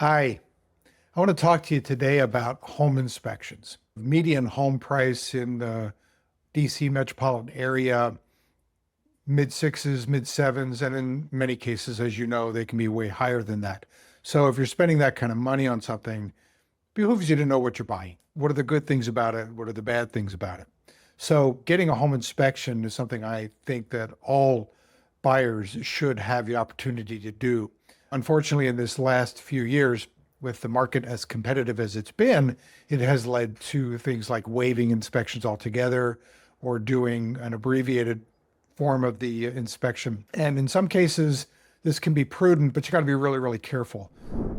Hi, I want to talk to you today about home inspections. Median home price in the DC metropolitan area, mid sixes, mid sevens, and in many cases, as you know, they can be way higher than that. So if you're spending that kind of money on something, it behooves you to know what you're buying. What are the good things about it? What are the bad things about it? So getting a home inspection is something I think that all buyers should have the opportunity to do. Unfortunately, in this last few years, with the market as competitive as it's been, it has led to things like waiving inspections altogether or doing an abbreviated form of the inspection. And in some cases, this can be prudent, but you got to be really, really careful.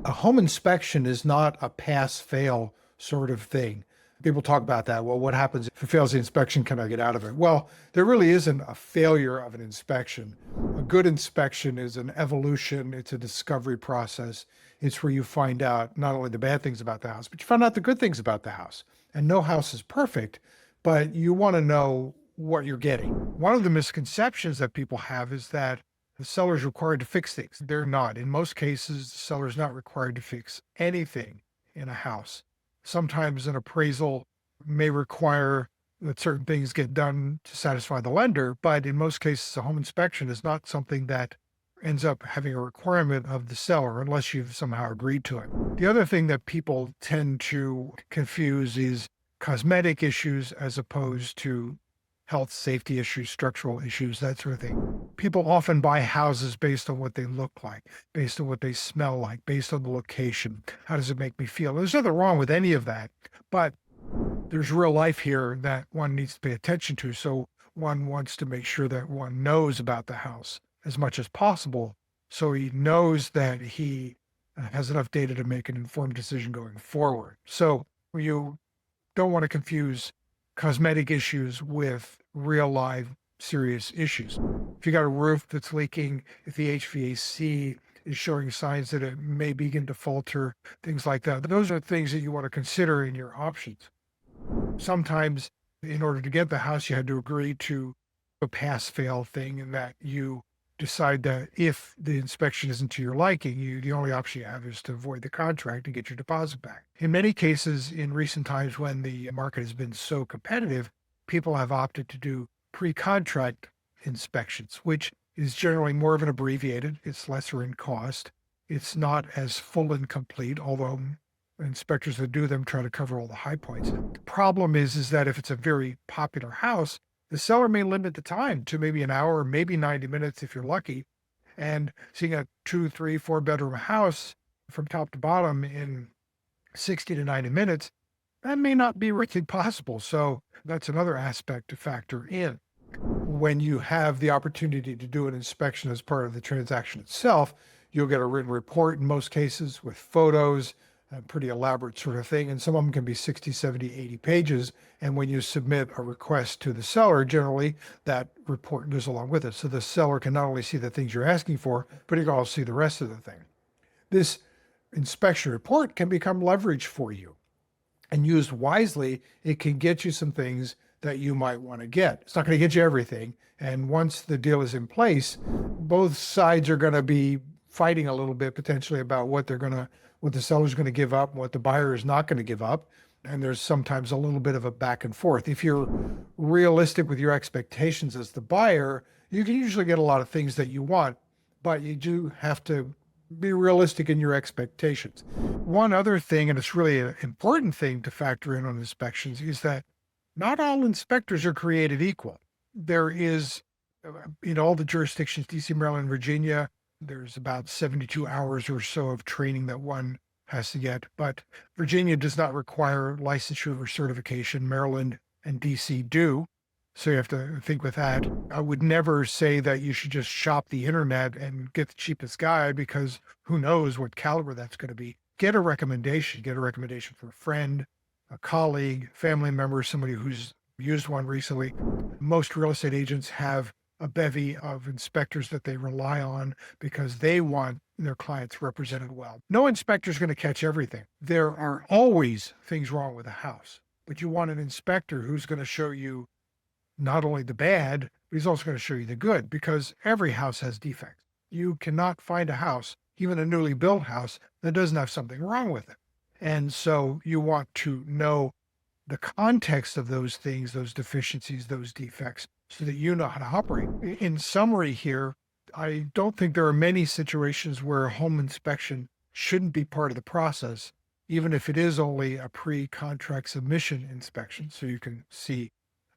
A home inspection is not a pass fail sort of thing. People talk about that. Well, what happens if it fails the inspection? Can I get out of it? Well, there really isn't a failure of an inspection. A good inspection is an evolution, it's a discovery process. It's where you find out not only the bad things about the house, but you find out the good things about the house. And no house is perfect, but you want to know what you're getting. One of the misconceptions that people have is that the seller is required to fix things. They're not. In most cases, the seller is not required to fix anything in a house. Sometimes an appraisal may require that certain things get done to satisfy the lender, but in most cases, a home inspection is not something that ends up having a requirement of the seller unless you've somehow agreed to it. The other thing that people tend to confuse is cosmetic issues as opposed to health, safety issues, structural issues, that sort of thing. People often buy houses based on what they look like, based on what they smell like, based on the location. How does it make me feel? There's nothing wrong with any of that, but there's real life here that one needs to pay attention to. So one wants to make sure that one knows about the house as much as possible. So he knows that he has enough data to make an informed decision going forward. So you don't want to confuse cosmetic issues with real live serious issues. If you got a roof that's leaking, if the HVAC is showing signs that it may begin to falter, things like that, those are things that you want to consider in your options. Sometimes in order to get the house, you had to agree to a pass fail thing, in that you decide that if the inspection isn't to your liking, the only option you have is to void the contract and get your deposit back. In many cases, in recent times when the market has been so competitive, people have opted to do pre-contract inspections, which is generally more of an abbreviated, it's lesser in cost. It's not as full and complete, although inspectors that do them try to cover all the high points. The problem is that if it's a very popular house, the seller may limit the time to maybe an hour, maybe 90 minutes if you're lucky. And seeing a 2, 3, 4 bedroom house from top to bottom in 60 to 90 minutes, that may not be really possible. So that's another aspect to factor in. When you have the opportunity to do an inspection as part of the transaction itself, you'll get a written report in most cases with photos, a pretty elaborate sort of thing. And some of them can be 60, 70, 80 pages. And when you submit a request to the seller, generally that report goes along with it. So the seller can not only see the things you're asking for, but he can also see the rest of the thing. This inspection report can become leverage for you. And used wisely, it can get you some things that you might want to get. It's not going to get you everything. And once the deal is in place, both sides are going to be fighting a little bit potentially about what the seller's going to give up, what the buyer is not going to give up. And there's sometimes a little bit of a back and forth. If you're realistic with your expectations as the buyer, you can usually get a lot of things that you want, but you do have to be realistic in your expectations. One other thing, and it's really an important thing to factor in on inspections, is that not all inspectors are created equal. There is, in all the jurisdictions, DC, Maryland, Virginia, there's about 72 hours or so of training that one has to get, but Virginia does not require licensure or certification. Maryland and DC do. So you have to think with that. I would never say that you should just shop the internet and get the cheapest guy, because who knows what caliber that's going to be. Get a recommendation from a friend, a colleague, family member, somebody who's used one recently. Most real estate agents have a bevy of inspectors that they rely on because they want their clients represented well. No inspector is going to catch everything. There are always things wrong with a house, but you want an inspector who's going to show you not only the bad, but he's also going to show you the good, because every house has defects. You cannot find a house even a newly built house that doesn't have something wrong with it. And so you want to know the context of those things, those deficiencies, those defects, so that you know how to operate. In summary, here, I don't think there are many situations where a home inspection shouldn't be part of the process, even if it is only a pre contract submission inspection. So you can see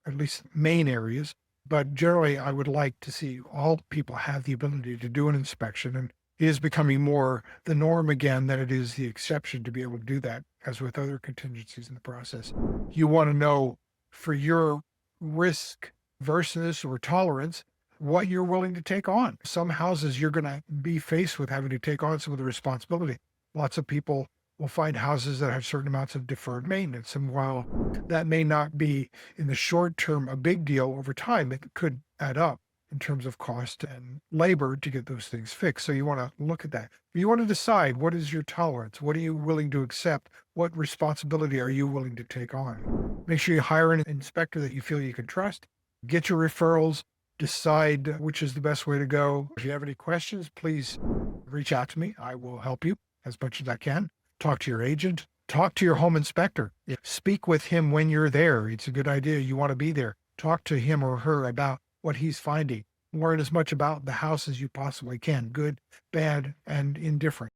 at least main areas. But generally, I would like to see all people have the ability to do an inspection. And it is becoming more the norm again than it is the exception to be able to do that, as with other contingencies in the process. You want to know for your risk versus or tolerance what you're willing to take on. Some houses you're going to be faced with having to take on some of the responsibility. Lots of people will find houses that have certain amounts of deferred maintenance. And while that may not be in the short term a big deal, over time, it could add up in terms of cost and labor to get those things fixed. So you want to look at that. You want to decide, what is your tolerance? What are you willing to accept? What responsibility are you willing to take on? Make sure you hire an inspector that you feel you can trust. Get your referrals. Decide which is the best way to go. If you have any questions, please reach out to me. I will help you as much as I can. Talk to your agent. Talk to your home inspector. Speak with him when you're there. It's a good idea. You want to be there. Talk to him or her about what he's finding. Learn as much about the house as you possibly can, good, bad, and indifferent.